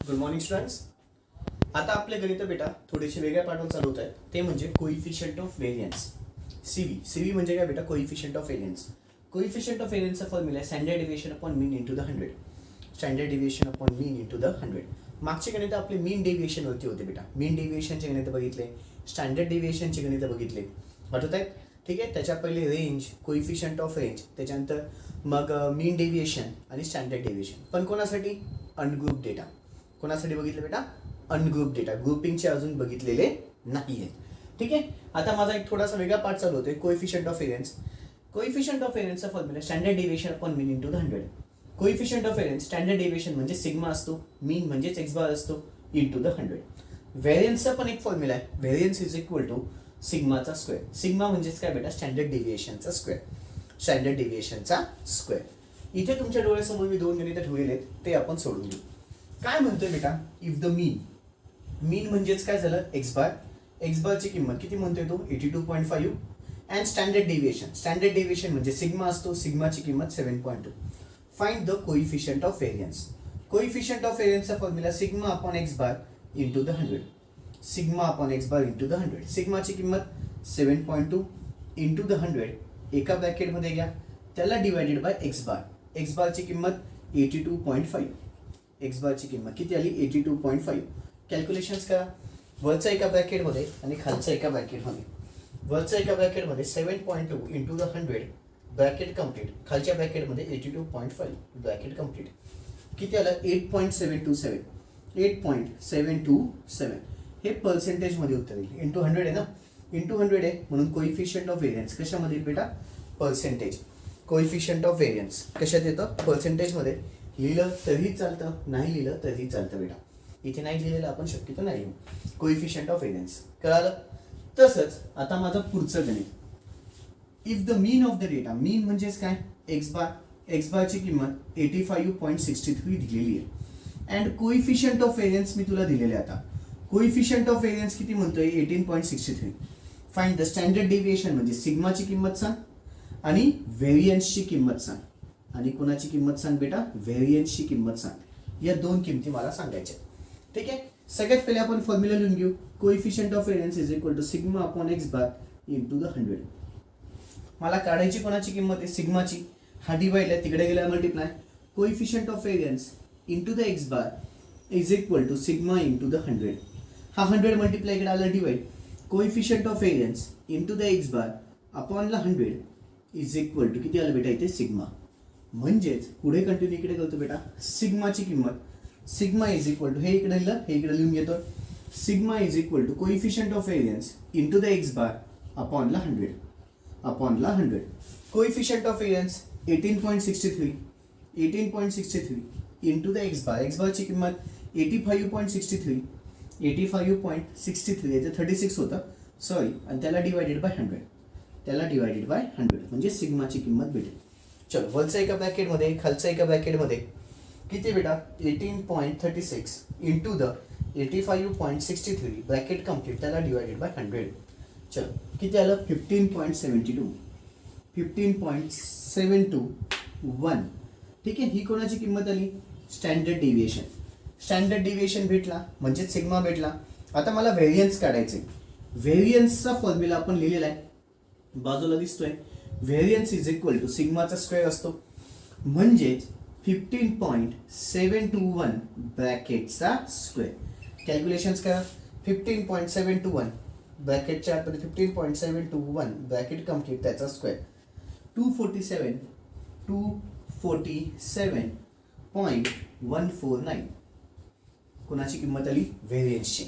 Good morning students. आता आपले गणित बेटा थोडेसे वेगळ्या पाठावर चालू होत आहेत. ते म्हणजे कोइफिशियंट ऑफ व्हेरियन्स. सीव्ही म्हणजे काय बेटा? Coefficient of variance. Coefficient of व्हेरियन्सचा फॉर्म्युला आहे standard deviation upon mean into the 100. Standard deviation upon mean into the 100. मागचे गणित आपले मीन डेव्हिएशन वरती होते बेटा. मीन डेव्हिएशनचे गणित बघितले, स्टँडर्ड डेव्हिएशनचे गणित बघितले, आठवत आहेत? ठीक आहे. त्याच्या पहिले रेंज, कोइफिशियंट ऑफ रेंज, त्याच्यानंतर मग मीन डेव्हिएशन आणि स्टँडर्ड डेव्हिएशन. पण कोणासाठी? Ungroup data. कोणासाठी बघितलं बेटा? Ungroup data. ग्रुपिंगचे अजून बघितलेले नाही आहे. ठीक आहे. आता माझा एक थोडासा वेगळा पार्ट चालू होतोय, coefficient of variance. Coefficient of व्हेरियन्सचा formula standard deviation upon mean into the 100. Coefficient of variance standard deviation म्हणजे सिग्मा असतो, मीन म्हणजेच एक्स बार असतो, इंटू द 100. व्हेरियन्सचा पण एक फॉर्म्युला आहे, व्हेरियन्स इज इक्वल टू सिग्माचा स्क्वेअर. सिग्मा म्हणजेच काय बेटा? स्टँडर्ड डेव्हिएशनचा स्क्वेअर. स्टँडर्ड डेव्हिएशनचा स्क्वेअर. इथे तुमच्या डोळ्यासमोर मी दोन गणित ठेवलेले आहेत, ते आपण सोडून घेऊ. काय म्हणतोय बेटा? इफ द मीन म्हणजेच काय झालं? X bar. एक्स बारची किंमत किती म्हणतोय तो? 82.5. And standard deviation. Standard deviation म्हणजे सिग्मा असतो, सिग्माची किंमत 7.2. Find the coefficient of variance. Coefficient of व्हेरियन्सचा formula sigma upon x bar into the 100. Sigma upon x bar into the 100. सिग्माची किंमत 7.2 इंटू द 100 एका ब्रॅकेटमध्ये घ्या, त्याला divided by x bar. X बारची किंमत 82.5. एक्स बारची किंमत किती आली? 82.5. कॅल्क्युलेशन्स करा. वरचा एका ब्रॅकेटमध्ये आणि खालचा एका ब्रॅकेटमध्ये. वरचा एका ब्रॅकेटमध्ये 7.2 इंटू द 100 ब्रॅकेट कम्प्लीट. खालच्या ब्रॅकेटमध्ये 82.5 ब्रॅकेट कम्प्लीट. किती आलं? 8.727. 8.727 हे पर्सेंटेजमध्ये उत्तर येईल. इंटू 100 आहे ना, इंटू 100 आहे म्हणून कोइफिशियंट ऑफ व्हेरियन्स कशामध्ये बेटा? पर्सेंटेज. कोइफिशियंट ऑफ व्हेरियन्स कशात येतं? पर्सेंटेजमध्ये. लिहिलं तरी चालतं, नाही लिहिलं तरी चालतं बेटा. इथे नाही लिहिलेलं आपण शक्यतो नाही लिहू. कोइफिशियंट ऑफ व्हेरियन्स कळालं? तसंच आता माझं पुढचं गणित. If the mean of the data. Mean म्हणजेच काय? X bar. एक्स बारची किंमत 85.63 दिलेली आहे. अँड कोइफिशियंट ऑफ व्हेरियन्स मी तुला दिलेले. आता कोइफिशियंट ऑफ व्हेरियन्स किती म्हणतोय? 18.63. फाइंड द स्टँडर्ड डेव्हिएशन म्हणजे सिग्माची किंमत सांग आणि व्हेरियन्सची किंमत सांग. आणि कोणाची किंमत सांग बेटा? व्हेरियन्सची किंमत सांग. या दोन किमती मला सांगायच्या. ठीक आहे. सगळ्यात पहिले आपण फॉर्म्युला लिहून घेऊ. Coefficient of variance is equal to sigma upon x bar into the 100. मला काढायची कोणाची किंमत आहे? सिग्माची. हा डिवाइड आहे, तिकडे गेला multiply. Coefficient of variance into the X bar is equal to sigma into the 100. हा 100 मल्टिप्लाय इकडे आला divide. Coefficient of variance into the X bar upon ला 100 इज इक्वल टू किती आलं बेटा? इथे सिग्मा. म्हणजेच पुढे कंटिन्यू इकडे करतो बेटा. सिग्माची किंमत सिग्मा इज इक्वल टू, हे इकडे लिहिलं, हे इकडे लिहून घेतो. Sigma is equal to coefficient of variance into the X bar upon ला 100. अपॉन ला 100. Coefficient of variance 18.63. 18.63 into the X bar. X बारची किंमत 85.63. 85.63 याचं 36 होतं सॉरी, आणि त्याला डिवायडेड बाय 100. त्याला डिवायडेड बाय 100 म्हणजे सिग्माची किंमत भेटेल. चलो, वरचा एका ब्रॅकेटमध्ये, खालचा एका ब्रॅकेटमध्ये किती बेटा? 18.36 इंटू द 85.63 ब्रॅकेट कम्प्लीट, त्याला डिवायडेड बाय 100. चलो, किती आलं? 15.72. 15.721. ठीक आहे. ही कोणाची किंमत आली? Standard deviation. स्टँडर्ड डेव्हिएशन भेटला म्हणजे सिग्मा भेटला. आता मला व्हेरियन्स काढायचे. व्हेरियन्सचा फॉर्म्युला आपण लिहिलेला आहे, बाजूला दिसतोय. व्हेरियन्स इज इक्वल टू सिग्माचा स्क्वेअर असतो, म्हणजेच 15.721 ब्रॅकेटचा स्क्वेअर. कॅल्क्युलेशन्स करा. 15.721 ब्रॅकेटच्या आतमध्ये 15.721 ब्रॅकेट कम्प्लीट, त्याचा स्क्वेअर 247.149. कोणाची किंमत आली? व्हेरियन्सची.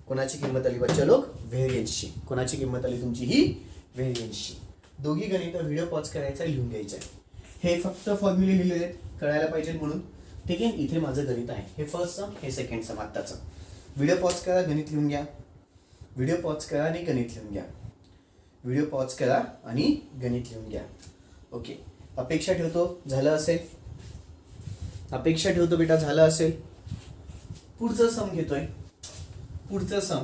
कोणाची किंमत आली बच्चा लोक? व्हेरियन्सची. कोणाची किंमत आली तुमची? ही व्हेरियन्सची. दोघी गणित व्हिडिओ पॉज करायचा, लिहून घ्यायचं आहे. हे फक्त फॉर्म्युले लिहिलेले आहेत, कळायला पाहिजे म्हणून. ठीक आहे. इथे माझं गणित आहे, हे फर्स्टचं, हे सेकंडचं, आत्ताचं. व्हिडिओ पॉज करा, गणित लिहून घ्या. व्हिडिओ पॉज करा आणि गणित लिहून घ्या. व्हिडिओ पॉज करा आणि गणित लिहून घ्या. ओके. अपेक्षा ठेवतो झालं असेल. अपेक्षा ठेवतो बेटा झालं असेल. पुढचं सम घेतोय. पुढचं सम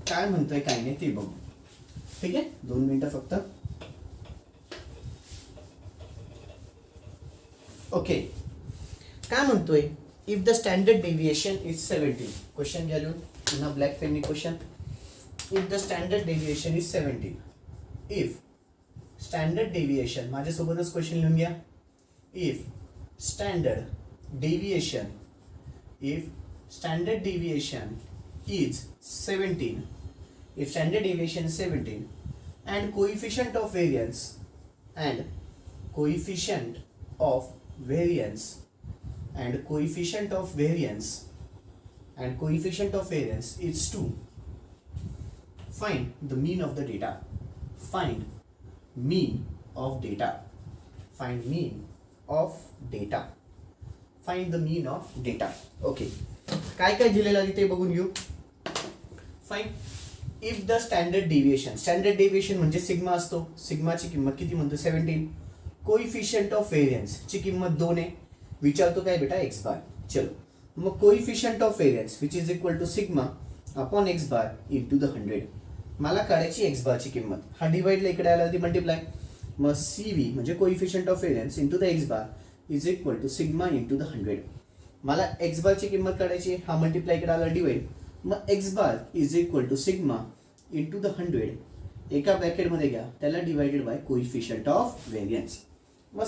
काय म्हणतोय काय नाही ते बघू. ठीक आहे. 2 मिनिटं फक्त. ओके. काय म्हणतोय? If the standard deviation is 17. Question घ्या लिहून पुन्हा ब्लॅक पेननी question. If the standard deviation is 17. If standard deviation, माझ्यासोबतच क्वेश्चन लिहून घ्या. If standard deviation, if standard deviation is 17, if standard deviation is 17 and coefficient of variance and coefficient of variance and coefficient of variance and coefficient of variance is 2, find the mean of the data. Find mean of data. Find mean of data. Find the mean of data. Okay, काय काय दिलेलं आहे ते बघून घेऊ. Fine. If the standard deviation, standard deviation म्हणजे sigma असतो. सिग्माची किंमत किती म्हणतो 17. कोइफिशियंट ऑफ व्हेरियन्स ची किंमत 2 आहे. विचारतो काय बेटा एक्स बार. चलो मग coefficient of variance which is equal to sigma upon x bar into the 100. मला काढायची एक्स बारची किंमत. हा डिवाइडला इकडे आला ती मल्टिप्लाय. मग CV म्हणजे coefficient of variance into the X bar is equal to sigma into the 100. मला एक्स बारची किंमत काढायची. हा मल्टिप्लाय इकडे आला डिवाइड. मग X bar is equal to sigma into the 100 एका ब्रॅकेटमध्ये घ्या, त्याला divided by coefficient of variance. मग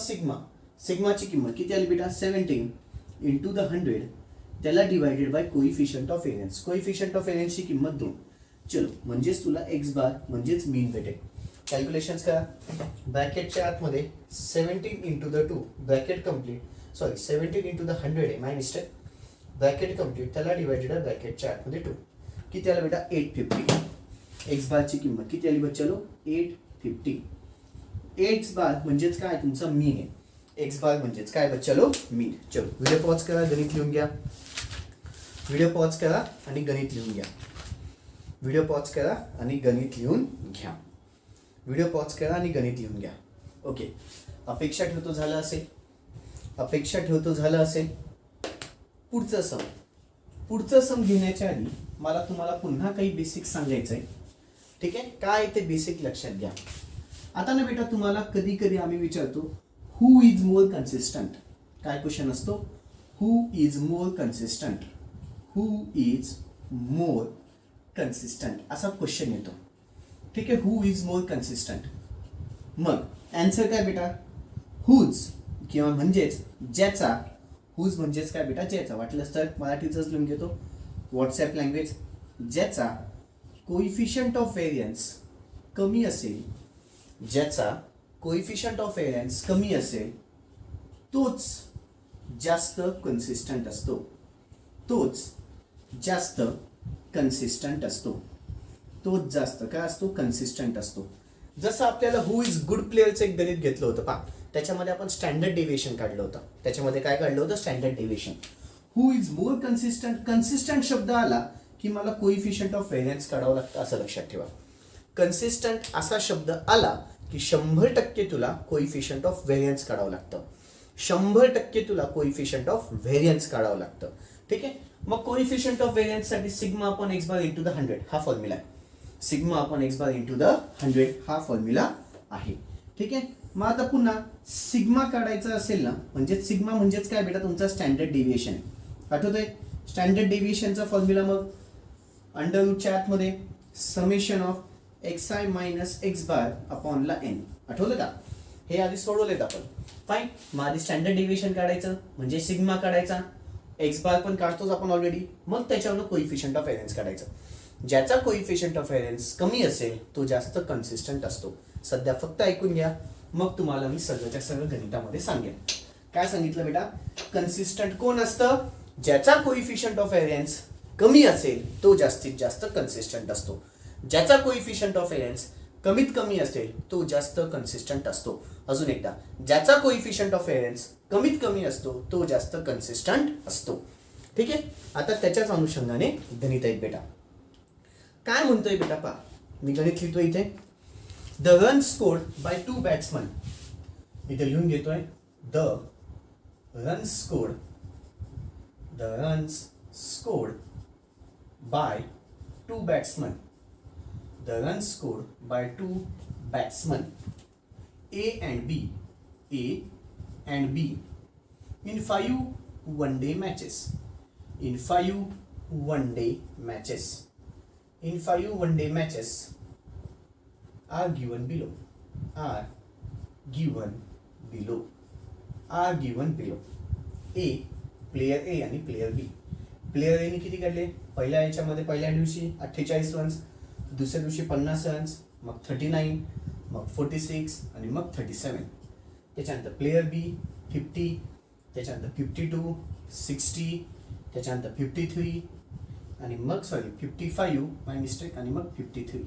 सिग्माची किंमत किती आली बेटा 17 इंटू द 100 त्याला divided by coefficient of variance. Coefficient of व्हेरियन्सची किंमत 2. चलो म्हणजेच तुला एक्स बार म्हणजेच मीन भेटेल. कॅल्क्युलेशन्स करा. ब्रॅकेटच्या आतमध्ये 17 into the 2 bracket complete, sorry 17 into the 100 आहे, माय मिस्टेक. ब्रॅकेट कम्प्लीट त्याला डिवायडेड आहे ब्रॅकेटच्या आतमध्ये 2. किती आला बेटा 850. एक्स बारची किंमत किती आली बच्चा लो 850. एक्स बार म्हणजेच काय तुमचा मीन आहे. एक्स बार म्हणजेच काय बच्चा लो मीन. चलो व्हिडिओ पॉज करा, गणित लिहून घ्या. व्हिडिओ पॉज करा आणि गणित लिहून घ्या. व्हिडिओ पॉज करा आणि गणित लिहून घ्या. व्हिडिओ पॉज करा आणि गणित लिहून घ्या. ओके, अपेक्षा ठेवतो झालं असेल. अपेक्षा ठेवतो झालं असेल. पुढचं सम घेण्याच्या आधी मला तुम्हाला पुन्हा काही बेसिक सांगायचं आहे. ठीक आहे, काय ते बेसिक लक्षात घ्या. आता ना बेटा तुम्हाला कधी कधी आम्ही विचारतो हु इज मोर कन्सिस्टंट. काय क्वेश्चन असतो हु इज मोर कन्सिस्टंट. हु इज मोर कन्सिस्टंट असा क्वेश्चन येतो. ठीक आहे, हु इज मोर कन्सिस्टंट. मग आन्सर काय बेटा हुज किंवा म्हणजेच ज्याचा. हुज म्हणजेच काय बेटा ज्याचा. वाटलंच तर मराठीतच लिहून घेतो व्हॉट्सॲप लँग्वेज. ज्याचा कोइफिशियंट ऑफ व्हेरियन्स कमी असेल, ज्याचा कोइफिशियंट ऑफ व्हेरियन्स कमी असेल तोच जास्त कन्सिस्टंट असतो. तोच जास्त कन्सिस्टंट असतो. तोच जास्त काय असतो कन्सिस्टंट असतो. जसं आपल्याला हु इज गुड प्लेअरचं एक गणित घेतलं होतं पहा, त्याच्यामध्ये आपण स्टँडर्ड डेविएशन काढलं होतं. त्याच्यामध्ये काय काढलं होतं standard deviation. Who is more consistent. Consistent शब्द आला की मला कोइफिशियंट ऑफ व्हेरियन्स काढावं लागतं असं लक्षात ठेवा. कन्सिस्टंट असा शब्द आला की 100% तुला कोइफिशियंट ऑफ व्हेरियन्स काढावं लागतं. 100% तुला कोइफिशियंट ऑफ व्हेरियन्स काढावं लागतं. ठीक आहे, मग कोइफिशियंट ऑफ व्हेरियन्स साठी sigma upon x bar into the 100 हा फॉर्म्युला आहे. Sigma upon x bar into the 100 हा फॉर्म्युला आहे. ठीक आहे, मग आता पुन्हा सिग्मा काढायचा असेल ना, म्हणजे सिग्मा म्हणजेच काय बेटा तुमचा स्टँडर्ड डेविएशन आहे. आठवतोय स्टँडर्ड डेविएशनचा फॉर्म्युला मग अंडर रूटच्या आतमध्ये summation of X I minus x bar upon ला एन. आठवलं का? हे आधी सोडवलेत आपण. फाईन, मग आधी स्टँडर्ड डेविएशन काढायचं म्हणजे सिग्मा काढायचा. एक्स बार पण काढतोच आपण ऑलरेडी. मग त्याच्यावरून कोइफिशियंट ऑफ व्हेरियन्स काढायचं. ज्याचा कोइफिशियंट ऑफ व्हेरियन्स कमी असेल तो जास्त कन्सिस्टंट असतो. सध्या फक्त ऐकून घ्या, मग तुम्हाला मी सगळ्याच्या सगळं गणितामध्ये सांगेन. काय सांगितलं बेटा? कन्सिस्टंट कोण असतं? ज्याचा कोइफिशियंट ऑफ व्हेरियन्स कमी असेल तो जास्तीत जास्त कन्सिस्टंट असतो. ज्याचा कोइफिशियंट ऑफ व्हेरियन्स कमीत कमी असेल तो जास्त कन्सिस्टंट असतो. अजून एकदा, ज्याचा कोइफिशियंट ऑफ व्हेरियन्स कमीत कमी असतो तो जास्त कन्सिस्टंट असतो. ठीक आहे, आता त्याच्याच अनुषंगाने गणित आहेत बेटा. काय म्हणतोय बेटा पहा, मी गणित लिहितो इथे. The run scored by 2 batsman. इथे लिहून घेतोय the run scored. The runs scored by 2 batsman. The run scored by 2 batsman A and B. A and B in 5 one day matches. In 5 one day matches. In 5 one-day matches are given below. Are given below. Are given below. A player ए आणि player बी. Player एने किती काढले? पहिल्या याच्यामध्ये पहिल्या दिवशी 48 runs, दुसऱ्या दिवशी 50 रन्स, मग 39, मग 46 आणि मग 37. त्याच्यानंतर प्लेयर बी 50, त्याच्यानंतर 52, 60, त्याच्यानंतर 53 आणि मग 55 माय मिस्टेक आणि मग 53.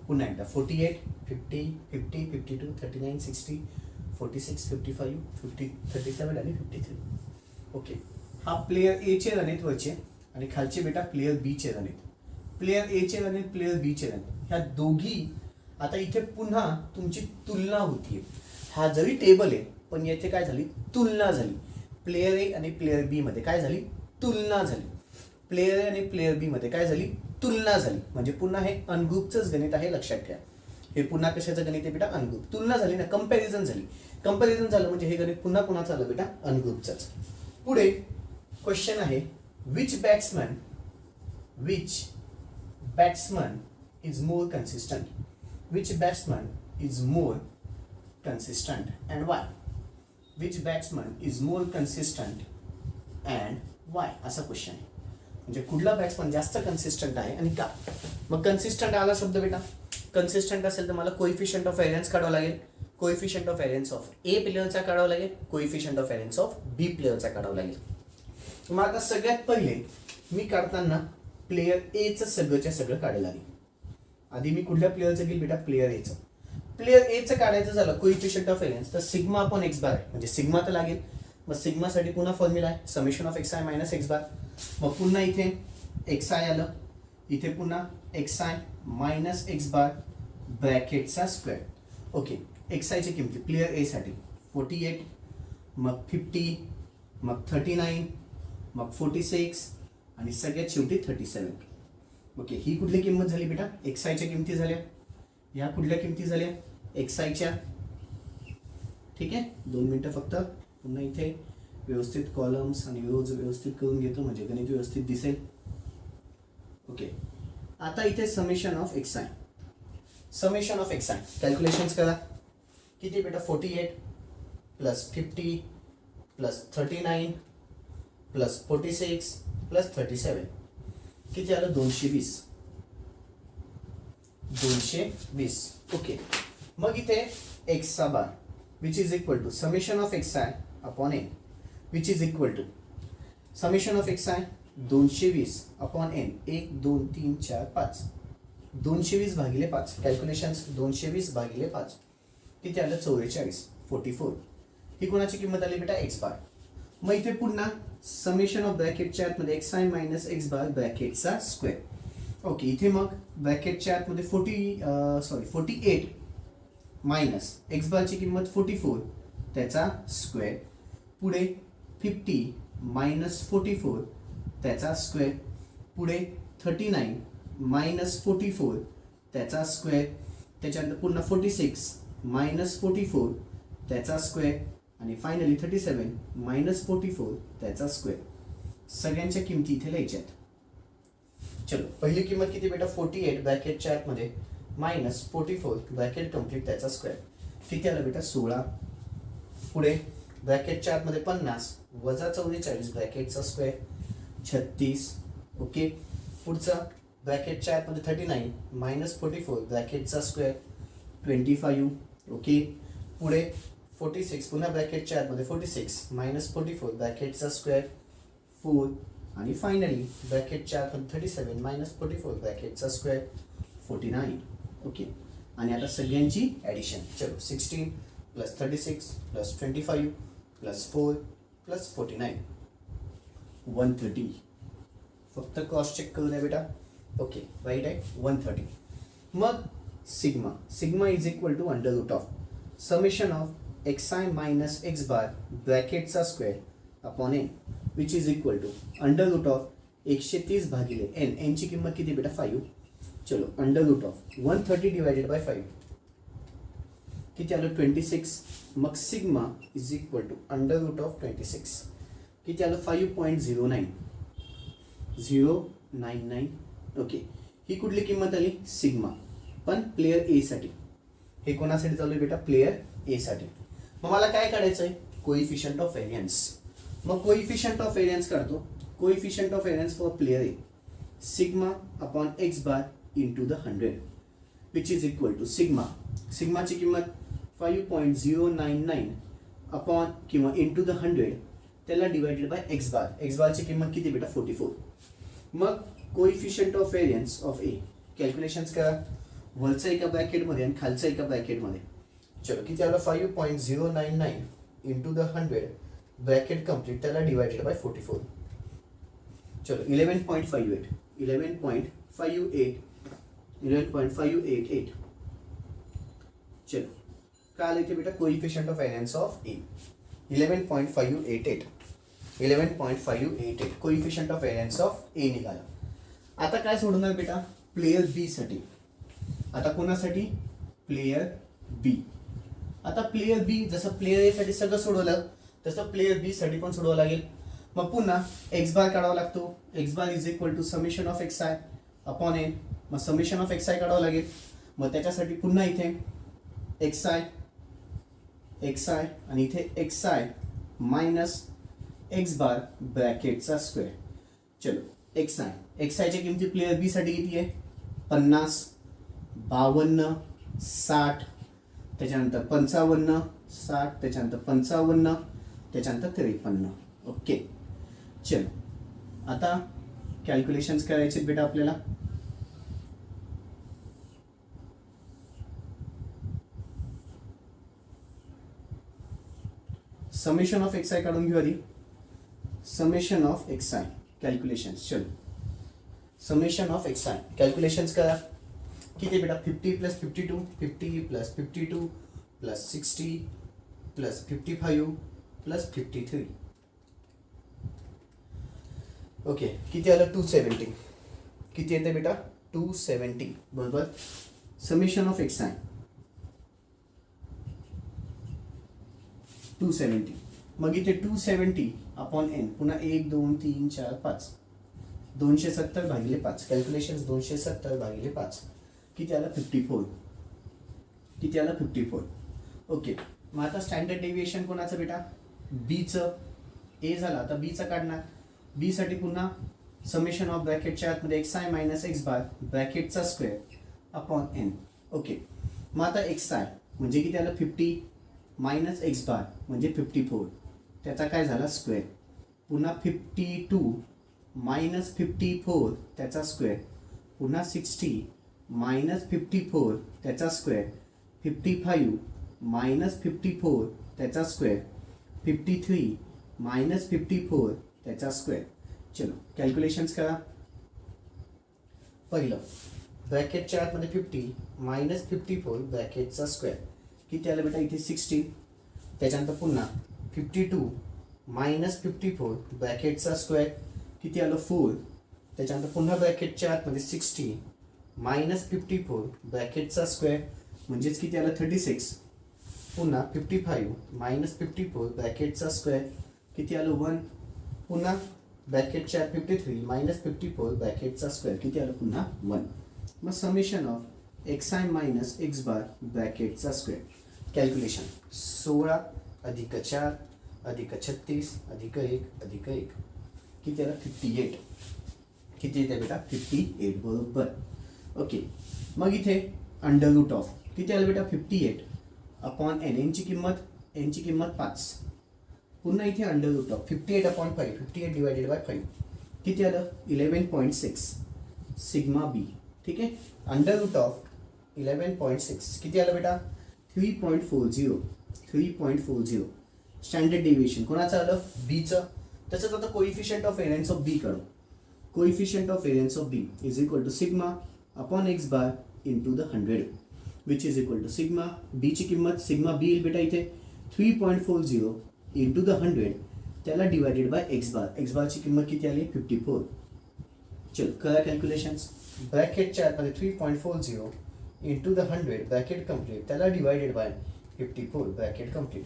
पुन्हा एकदा 48, 50, 50, 52, 39, 60, 46, 55, 50, 37 आणि 53. ओके, हा प्लेयर ए चे रन आहेत वरचे आणि खालचे बेटा प्लेयर बी चे रन आहेत. प्लेयर ए चे रन आहेत, प्लेयर बी चे रन. ह्या दोघी आता इथे पुन्हा तुमची तुलना होतीये. हा जरी टेबल आहे पण येथे काय झाली? तुलना झाली. प्लेयर ए आणि प्लेयर बी मध्ये काय झाली? तुलना झाली. प्लेयर ए आणि प्लेयर बी मध्ये काय झाली? तुलना झाली. म्हणजे पुन्हा हे अनग्रुपचंच गणित आहे, लक्षात ठेवा. हे पुन्हा कशाचं गणित आहे बेटा? अनग्रुप. तुलना झाली ना, कंपॅरिझन झाली. कंपॅरिझन झालं म्हणजे हे गणित पुन्हा पुन्हा चाललं बेटा अनग्रुपचंच. पुढे क्वेश्चन आहे, which batsman is more consistent. Which batsman is more consistent and Y. Which batsman is more consistent and Y, असा क्वेश्चन आहे. म्हणजे कुठला बॅट्समन जास्त कन्सिस्टंट आहे आणि का? मग कन्सिस्टंट आला शब्द बेटा. कन्सिस्टंट असेल तर मला कोएफिशियंट ऑफ व्हेरियन्स काढावं लागेल. कोएफिशियंट ऑफ व्हेरियन्स ऑफ ए प्लेयरचा काढावं लागेल, कोएफिशियंट ऑफ व्हेरियन्स ऑफ बी प्लेयरचा काढावं लागेल. मग आता सगळ्यात पहिले मी काढताना प्लेयर एचं सगळंच्या सगळं काढायला लागेल. आधी मी कुठल्या प्लेयरचं घेईल बेटा? प्लेयर एचं. प्लेयर एचं काढायचं झालं कोएफिशियंट ऑफ व्हेरियन्स तर सिग्मा अपॉन एक्स बार आहे. म्हणजे सिग्मा तर लागेल. मग सिग्मासाठी पुन्हा फॉर्म्युला आहे summation of X I minus x bar. मग पुन्हा इथे एक्स आय आलं, इथे पुन्हा X I minus x bar ब्रॅकेटचा स्क्वेअर. ओके, एक्स आयची किमती प्लेयर ए साठी 48, मग 50, मग 39, मग 46 आणि सगळ्यात शेवटी 37. ओके, ही कुठली किंमत झाली बेटा? एक्स आयच्या किमती झाल्या. ह्या कुठल्या किमती झाल्या? एक्स आयच्या. ठीक आहे, 2 मिनटं फक्त. पुन्हा इथे व्यवस्थित कॉलम्स आणि रोज व्यवस्थित करून घेतो म्हणजे गणित व्यवस्थित दिसेल. ओके, आता इथे summation of X I. Summation of x I calculations करा. किती बेटा? 48 प्लस 50 प्लस 39 प्लस 46 प्लस 37. किती आलं? 220. 220. ओके, मग इथे एक्सचा bar which is equal to summation of x I upon N which is equal to summation of x आय 220 upon N. 1 2 3 4 5. 220 भागिले 5. कॅल्क्युलेशन्स 220 भागिले 5 किती आलं? 44. 44. ही कोणाची किंमत आली बेटा? X bar. मग इथे पुन्हा समेशन ऑफ ब्रॅकेटच्या आतमध्ये X I minus x bar ब्रॅकेटचा स्क्वेअर. ओके, इथे मग ब्रॅकेटच्या आतमध्ये 48 मायनस एक्स बारची किंमत 44 त्याचा स्क्वेअर. पुढे 50 मायनस 44 त्याचा स्क्वेअर. पुढे 39 मायनस 44 त्याचा स्क्वेअर. त्याच्यानंतर पुन्हा 46 मायनस 44 त्याचा स्क्वेअर आणि फायनली 37 मायनस 44 त्याचा स्क्वेअर. सगळ्यांच्या किमती इथे लिहायच्यात. चलो, पहिली किंमत किती बेटा? 48 ब्रॅकेटच्या आतमध्ये मायनस 44 ब्रॅकेट कम्प्लीट त्याचा स्क्वेअर. किती आलं बेटा? 16. पुढे ब्रॅकेटच्या आतमध्ये 50 वजा 44 ब्रॅकेटचा स्क्वेअर 36. ओके, पुढचा ब्रॅकेटच्या आतमध्ये 39 मायनस 44 ब्रॅकेटचा स्क्वेअर 25. ओके, पुढे 46 पुन्हा ब्रॅकेटच्या आतमध्ये 46 मायनस 44 ब्रॅकेटचा स्क्वेअर 4 आणि फायनली ब्रॅकेटच्या आतमध्ये 37 मायनस 44 ब्रॅकेटचा स्क्वेअर 49. ओके, आणि आता सगळ्यांची ॲडिशन. चलो, 16 प्लस 36 प्लस 25 प्लस 4 प्लस 49 130. फक्त क्रॉस चेक करू द्या बेटा. ओके, राईट आहे 130. मग sigma is equal to under root of summation of X I minus x bar ब्रॅकेटचा square upon N which is equal to under root of 130 भागिले N. एनची किंमत किती बेटा? 5. चलो, under root of 130 divided by 5 किती आलं? 26. मग sigma is equal to under root of 26. किती आलं 5.099 ओके. ही कुठली किंमत आली सिग्मा, पण प्लेयर ए साठी. हे कोणासाठी चालू आहे बेटा प्लेयर ए साठी. मग मला काय काढायचं आहे कोइफिशियंट ऑफ व्हेरियन्स. मग कोइफिशियंट ऑफ व्हेरियन्स काढतो. Coefficient of variance for player A sigma upon x bar into the 100 which is equal to sigma. सिग्माची किंमत 5.099 अपॉन किंवा इंटू द 100 त्याला divided by x bar. X बारची किंमत किती बेटा 44. मग coefficient of variance of A calculations करा. वरचं एका ब्रॅकेटमध्ये आणि खालचं एका ब्रॅकेटमध्ये. चलो किती आलं 5.099 इंटू द 100 ब्रॅकेट कम्प्लीट त्याला डिवायडेड बाय 44. चलो 11.58. चलो काय आलं इथे बेटा coefficient of variance of A 11.588 coefficient of variance of A निघाला. आता काय सोडणार बेटा प्लेयर बी साठी. आता कोणासाठी प्लेयर बी. आता प्लेयर बी जसं प्लेयर ए साठी सगळं सोडवलं तसं प्लेयर बी साठी पण सोडवावं लागेल. मग पुन्हा एक्स बार काढावा लागतो. X bar is equal to summation of x I upon N. मग समेशन ऑफ एक्स आय काढावं लागेल. मग त्याच्यासाठी पुन्हा इथे एक्स आय आणि इथे X I minus x bar ब्रॅकेटचा स्क्वेअर. चलो एक्स आयच्या किमती प्लेयर बी साठी किती आहे 50, 52, 60, त्याच्यानंतर 55, 60, त्याच्यानंतर 55, त्याच्यानंतर 53. ओके. चलो आता कॅल्क्युलेशन्स करायचे बेटा आपल्याला. समेशन ऑफ एक्स आय काढून घेऊ आधी. Summation of x I calculations. चलो summation of x I calculations करा. किती बेटा 50 plus 52 50 plus 52 plus 60 plus 55 plus 53. Okay किती आलं 270. किती येते बेटा 270 बरोबर. Summation of x I 270. मग इथे 270 अपॉन एन पुन्हा 1 2 3 4 5 270 भागिले 5. कॅल्क्युलेशन्स 270 भागिले 5 किती आलं 54. किती आलं 54. ओके. मग आता स्टँडर्ड डेविएशन कोणाचं बेटा बीचं. ए झाला आता बीचं काढणार. बी साठी पुन्हा समेशन ऑफ ब्रॅकेटच्या आतमध्ये X I minus x bar ब्रॅकेटचा स्क्वेअर अपॉन एन. ओके. मग आता एक्स आय म्हणजे किती आलं 50 मायनस एक्स बार म्हणजे 54 त्याचा काय झाला स्क्वेअर. पुन्हा 52 मायनस 54 त्याचा स्क्वेअर. पुन्हा 60 मायनस 54 त्याचा स्क्वेअर. 55 मायनस 54 त्याचा स्क्वेअर. 53 मायनस 54 त्याचा स्क्वेअर. चलो कॅल्क्युलेशन्स करा. पहिलं ब्रॅकेटच्या आतमध्ये 50 मायनस 54 ब्रॅकेटचा स्क्वेअर किती आलं बेटा इथे 60. त्याच्यानंतर पुन्हा 52 मायनस 54 ब्रॅकेटचा स्क्वेअर किती आलं 4. त्याच्यानंतर पुन्हा ब्रॅकेटच्या आतमध्ये 60 मायनस 54 ब्रॅकेटचा स्क्वेअर म्हणजेच किती आलं 36. पुन्हा 55 मायनस 54 ब्रॅकेटचा स्क्वेअर किती आलं 1. पुन्हा ब्रॅकेटच्या 53 मायनस 54 ब्रॅकेटचा स्क्वेअर किती आलं पुन्हा 1. मग summation of X I minus x bar ब्रॅकेटचा स्क्वेअर. कॅल्क्युलेशन 16 अधिक 4 अधिक 36 अधिक 1 अधिक 1 किती आलं 58. किती येते बेटा 58 बरोबर. ओके. मग इथे अंडर रूट ऑफ किती आलं बेटा 58 अपॉन एन. एनची किंमत 5. पुन्हा इथे under root of 58 upon 5 58 divided by 5 किती आलं 11.6 सिग्मा बी. ठीक आहे. अंडर रूट ऑफ 11.6 किती आलं बेटा 3.40. स्टँडर्ड डेविएशन कोणाचं आलं बीचं. तसंच आता coefficient of variance of B काढू. Coefficient of variance of B is equal to sigma upon x bar into the 100 which is equal to sigma बीची किंमत सिग्मा बी येईल बेटा इथे 3.40 इंटू द 100 त्याला divided by x bar. X बारची किंमत किती आली 54. चल करा कॅल्क्युलेशन्स. ब्रॅकेटच्या आतमध्ये 3.40 इंटू द 100 ब्रॅकेट कम्प्लीट त्याला डिवायडेड बाय 54 ब्रॅकेट कम्प्लीट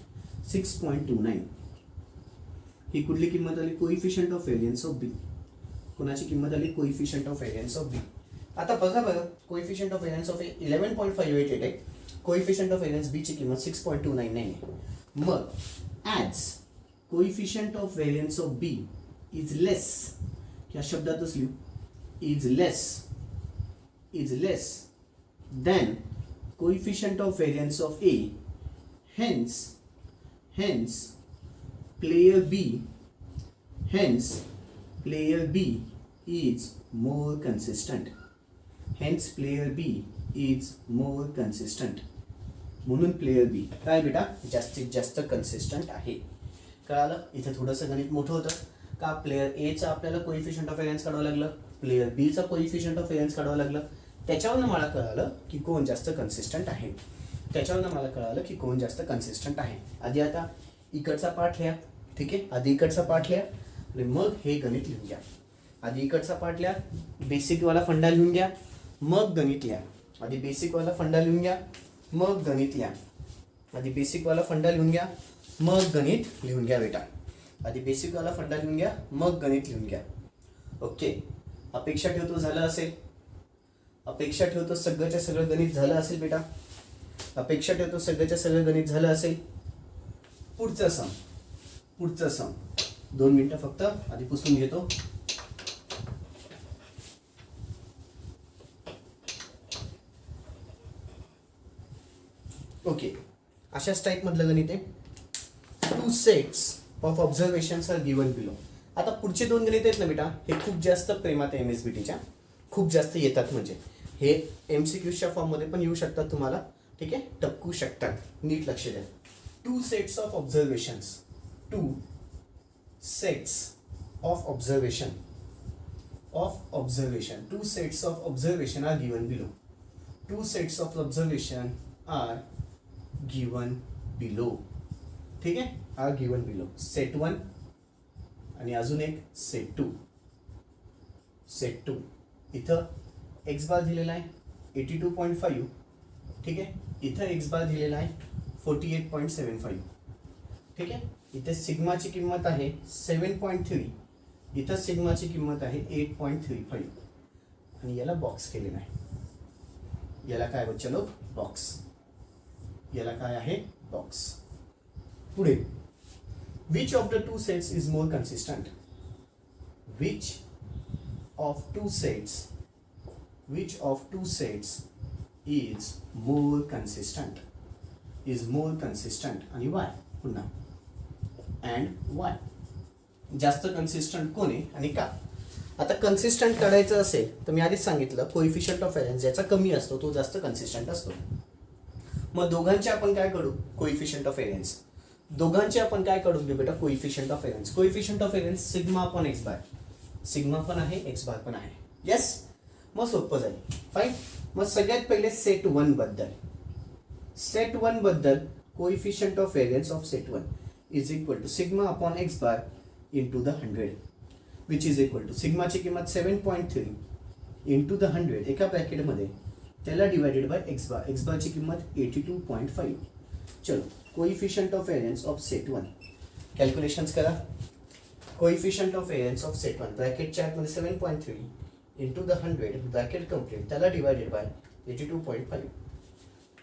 6.29. ही कुठली किंमत आली, कोइफिशियंट ऑफ व्हेरियन्स ऑफ बी. कोणाची किंमत आली, कोइफिशियंट ऑफ व्हेरियन्स ऑफ बी. आता बघा बरं, coefficient of variance of A 11.588 आहे, कोइफिशियंट ऑफ व्हेरियन्स बी ची किंमत 6.299 आहे. मग as coefficient of variance of B is less, या शब्दातच लिहू, is less than coefficient of variance of A, hence player B is more consistent. म्हणून प्लेयर बी काय बेटा, जास्तीत जास्त कन्सिस्टंट आहे. कळालं? इथे थोडंसं गणित मोठं होतं का, प्लेयर ए चा आपल्याला कोइफिशियंट ऑफ व्हेरियन्स काढावं लागलं, प्लेयर बी चा कोइफिशियंट ऑफ व्हेरियन्स काढावं लागलं. त्याच्यावरनं मला कळालं की कोण जास्त कन्सिस्टंट आहे. आधी आता इकडचा पार्ट लिहा, ठीक आहे. आधी इकडचा पार्ट लिहा आणि मग हे गणित लिहून घ्या. आधी इकडचा पार्ट लिहा, बेसिकवाला फंडा लिहून घ्या, मग गणित लिहा. आधी बेसिकवाला फंडा लिहून घ्या, मग गणित लिहा. आधी बेसिकवाला फंडा लिहून घ्या, मग गणित लिहून घ्या बेटा. आधी बेसिकवाला फंडा लिहून घ्या, मग गणित लिहून घ्या. ओके. अपेक्षा ठेवतो झालं असेल, अपेक्षा ठेवतो सगळंच्या सगळं गणित झालं असेल बेटा. अपेक्षा ठेवतो सगळ्याच्या सगळं गणित झालं असेल. पुढचं सम 2 मिनिटं फक्त आधी पुसून घेतो. ओके. अशाच टाईप मधलं गणित आहे. 2 sets of observations are given below. आता पुढचे 2 गणित आहेत ना बेटा, हे खूप जास्त प्रेमात आहे MSBTच्या, खूप जास्त येतात. म्हणजे हे MCQच्या फॉर्ममध्ये पण येऊ शकतात तुम्हाला, ठीक आहे, टपकू शकतात. नीट लक्ष द्या. 2 sets of observations, 2 sets of observation, 2 sets of observation are given below. 2 sets of observation are given below, ठीक आहे, आर गिवन बिलो. सेट 1 आणि अजून एक सेट 2. इथं एक्स बार दिलेला आहे 82.5, ठीक आहे. इथं एक्स बार दिलेला आहे 48.75, ठीक आहे. इथे सिग्माची किंमत आहे 7.3, इथं सिग्माची किंमत आहे 8.35 आणि याला बॉक्स केलेला आहे. याला काय बच्चा लोक, बॉक्स. याला काय आहे, बॉक्स. पुढे, which of the two sets is more consistent? Which of two sets is more consistent? आणि why? पुन्हा and why? जास्त कन्सिस्टंट कोण आहे आणि का? आता कन्सिस्टंट काढायचं असेल तर मी आधीच सांगितलं, कोइफिशियंट ऑफ व्हेरियन्स ज्याचा कमी असतो तो जास्त कन्सिस्टंट असतो. मग दोघांचे आपण काय काढू, कोइफिशियंट ऑफ व्हेरियन्स. दोघांचे आपण काय काढून घेऊ बेटा, coefficient of variance. Coefficient of variance sigma upon x bar. Sigma पण आहे, एक्स बार पण आहे. येस. मग सोपं जाईल. फाईन. मग सगळ्यात पहिले सेट 1 बद्दल coefficient of variance of set 1 is equal to sigma upon x bar into the 100, which is equal to सिग्माची किंमत 7.3 इंटू द 100 एका ब्रॅकेटमध्ये, त्याला divided by x bar. X बारची किंमत 82.5. चलो, coefficient of variance of set 1 calculations करा. Coefficient of variance of set 1 ब्रॅकेटच्या आतमध्ये 7.3 इंटू द 100 ब्रॅकेट कंप्लीट, त्याला डिवायडेड बाय 82.5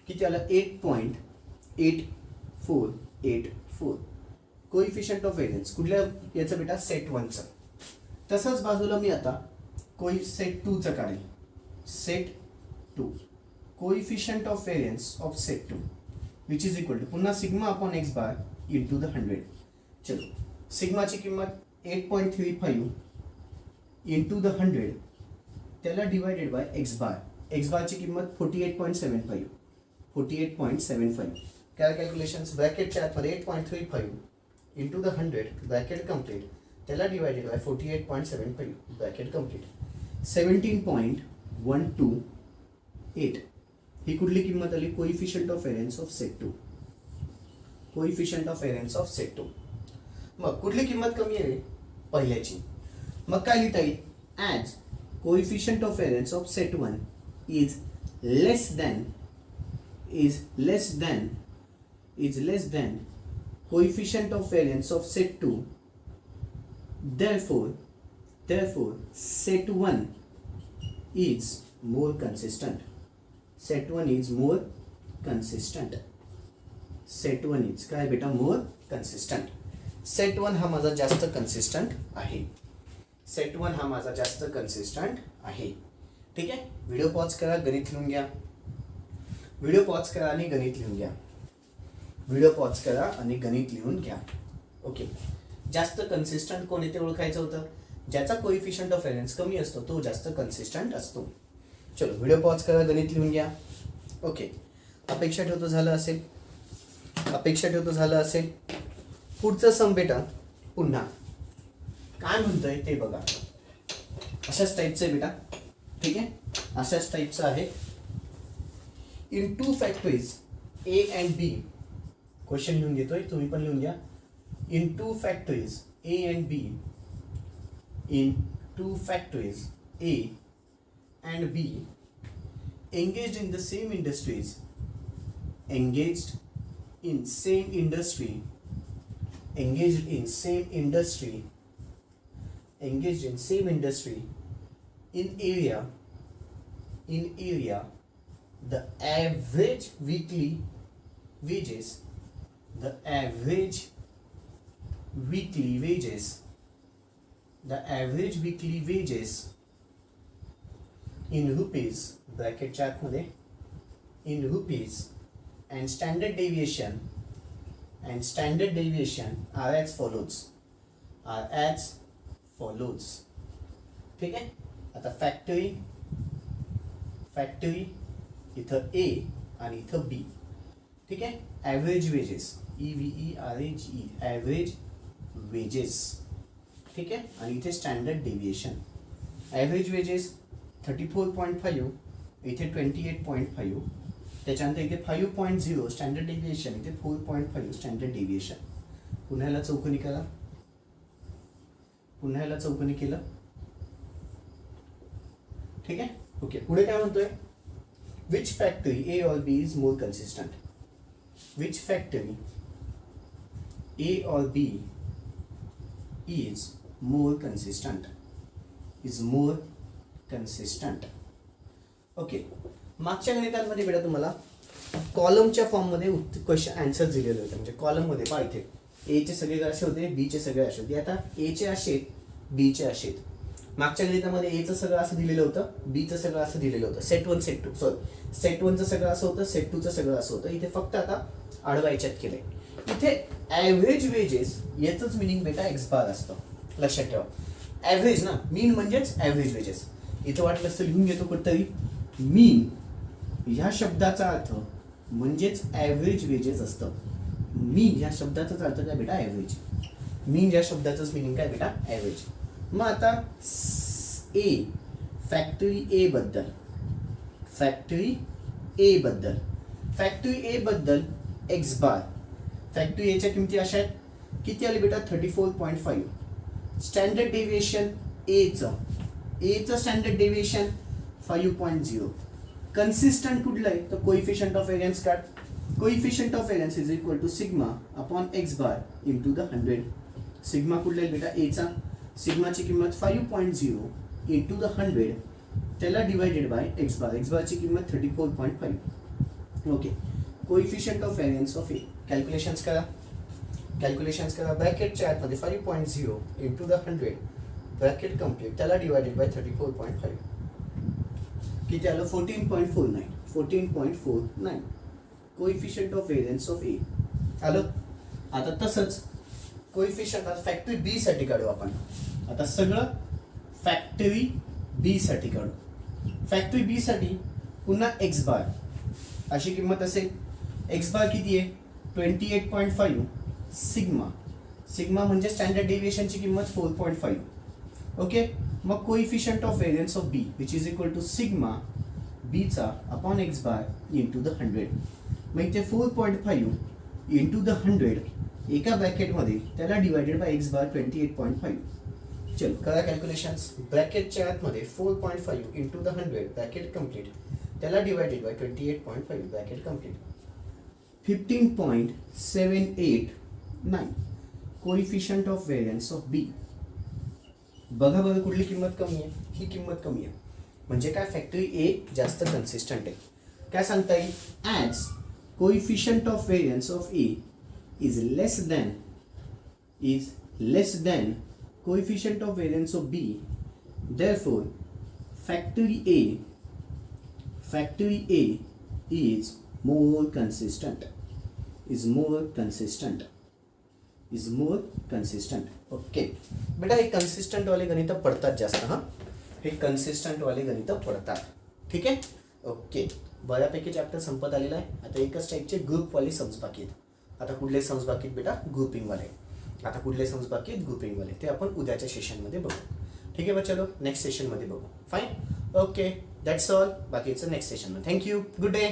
किती आला, 8.8484. कोइफिशियंट ऑफ व्हेरियन्स कुठल्या याचं बेटा, सेट 1चं. तसंच बाजूला मी आता सेट 2चं काढेल. Set 2 coefficient of variance of set 2 which is equal to पुन्हा sigma upon x bar into the 100. चलो, सिग्माची किंमत 8.35 इंटू द 100, त्याला divided by x bar. X बारची किंमत 48.75. काय कॅल्क्युलेशन्स, ब्रॅकेटच्या आतमध्ये 8.35 इंटू द 100 ब्रॅकेट कंप्लीट, त्याला डिवायडेड बाय 48.75 ब्रॅकेट कंप्लीट. 17.128 ही कुठली किंमत आली, coefficient of variance of set 2. Coefficient of variance of set 2. मग कुठली किंमत कमी आहे, पहिल्याची. मग काय लिहिता येईल, as coefficient of variance of set 1 is less than coefficient of variance of set 2 therefore set 1 is more consistent. Set 1 is more consistent. Set 1 is काय बेटा more consistent. Set 1 हा माझा जास्त consistent आहे. Set 1 हा माझा जास्त consistent आहे. ठीक आहे. व्हिडिओ पॉज करा, गणित लिहून घ्या. व्हिडिओ पॉज करा आणि गणित लिहून घ्या. व्हिडिओ पॉज करा आणि गणित लिहून घ्या. ओके. जास्त कन्सिस्टंट कोण आहे ते ओळखायचं होतं. ज्याचा कोइफिशियंट ऑफ व्हेरियन्स कमी असतो तो जास्त कन्सिस्टंट असतो. चलो व्हिडिओ पॉज करा, गणित लिहून घ्या. ओके. अपेक्षा ठेवतो झालं असेल. अपेक्षा ठेवतो झालं असेल. पुढचं सम बेटा पुन्हा काय म्हणतोय ते बघा. अशाच टाईपचं आहे बेटा. ठीक आहे. अशाच टाईपचं आहे. In two factories A and B. Question लिहून घेतोय, तुम्ही पण लिहून घ्या. In two factories A and B, in two factories A and B engaged in the same industries, engaged in same industry, engaged in same industry, engaged in same industry, in area, the average weekly wages, the average weekly wages in rupees bracket chart मध्ये in rupees and standard deviation are as follows. ठीक आहे. आता factory इथं A आणि इथं B. ठीक आहे. Average wedges EVERAGE average wedges. ठीक आहे. आणि इथे स्टँडर्ड डेविएशन. ॲव्हरेज वेजेस 34.5, इथे 28.5, त्याच्यानंतर इथे 5.0 स्टँडर्ड डेविएशन, इथे 4.5 स्टँडर्ड डेविएशन. पुन्हा ह्याला चौकोनी करा. पुन्हा ह्याला चौकोनी केलं. ठीक आहे. ओके. पुढे काय म्हणतोय. Which factory A or B is more consistent. Which factory A or B is more consistent? Okay. मागच्या गणितांमध्ये बेटा तुम्हाला कॉलमच्या फॉर्ममध्ये क्वेश्चन आन्सर दिलेले होते. म्हणजे कॉलममध्ये पहा इथे A चे सगळे असे होते, B चे सगळे असे होते. आता A चे असे, B चे असे. मागच्या गणितामध्ये A चं सगळं असं दिलेलं होतं, B चं सगळं असं दिलेलं होतं. सेट 1 सेट 2 सॉरी सेट 1 चं सगळं असं होतं, सेट 2 चं सगळं असं होतं. इथे फक्त आता आडवा याच्यात केलंय. इथे ॲव्हरेज वेजेस याचंच मिनिंग बेटा एक्स बार असतं. लक्षात ठेवा. ॲव्हरेज ना, मीन म्हणजेच ॲव्हरेज वेजेस. इथं वाटलं असतं लिहून घेतो कुठतरी. मीन ह्या शब्दाचा अर्थ म्हणजेच ॲव्हरेज वेजेस असतं. मीन ह्या शब्दाचाच अर्थ काय बेटा ॲव्हरेज. मीन या शब्दाचंच मिनिंग काय बेटा ॲव्हरेज. मग आता ए फॅक्टरी ए बद्दल एक्स बार. फॅक्टरी एच्या किमती अशा आहेत. किती आली बेटा 34.5. स्टँडर्ड डेविएशन एचं स्टँडर्ड डेविएशन 5.0. कन्सिस्टंट कुठलं आहे तर कोइफिशियंट ऑफ व्हेरियन्स काढ. Coefficient of variance is equal to sigma upon x bar into the 100. सिग्मा कुठला आहे बेटा एचा. सिग्माची किंमत 5.0 इंटू द 100 त्याला divided by x bar. X बारची किंमत 34.5. Okay. Coefficient of variance of A. Calculations करा. ब्रॅकेटच्या आतमध्ये 5.0 इंटू द 100 ब्रॅकेट कम्प्लीट त्याला डिवायडेड बाय 34.5 किती आलं 14.49. कोइफिशियंट ऑफ व्हेरियन्स ऑफ ए आलं. आता तसंच कोइफिशियंट फॅक्टरी बी साठी काढू आपण. आता सगळं फॅक्टरी बी साठी काढू. फॅक्टरी बी साठी पुन्हा एक्स बार अशी किंमत असेल. एक्स बार किती आहे 28.5. सिग्मा म्हणजे स्टँडर्ड डेविएशनची किंमत 4.5. ओके. मग coefficient of variance of B which is equal to sigma बीचा upon x bar into the 100. मग इथे 4.5 इंटू द 100 एका ब्रॅकेटमध्ये त्याला डिवायडेड बाय एक्स बार 28.5. चल करा कॅल्क्युलेशन्स. ब्रॅकेटच्या आतमध्ये 4.5 इंटू द 100 ब्रॅकेट कम्प्लीट त्याला divided by 28.5 bracket complete 15.789. Coefficient of variance of B बघा बघा कुठली किंमत कमी आहे, ही किंमत कमी आहे, म्हणजे काय फॅक्टरी ए जास्त कन्सिस्टंट आहे. काय सांगता येईल, as coefficient of variance of A is less than coefficient of variance of B, therefore factory A is more consistent. Okay बेटा, हे कन्सिस्टंट वाले गणित पडतात जास्त. हां, हे कन्सिस्टंट वाले गणित पडतात. ठीक आहे, ओके. बऱ्यापैकी चॅप्टर संपत आलेला आहे. आता एकच टाईपचे ग्रुपवाले सम्स बाकी आहेत. आता कुठले सम्स बाकी आहेत बेटा, ग्रुपिंगवाले. आता कुठले सम्स बाकी आहेत, ग्रुपिंगवाले. ते आपण उद्याच्या सेशनमध्ये बघू. ठीक आहे बा, चलो नेक्स्ट सेशनमध्ये बघू. Fine, okay, that's all. बाकीचं नेक्स्ट सेशनमध्ये. Thank you, good day.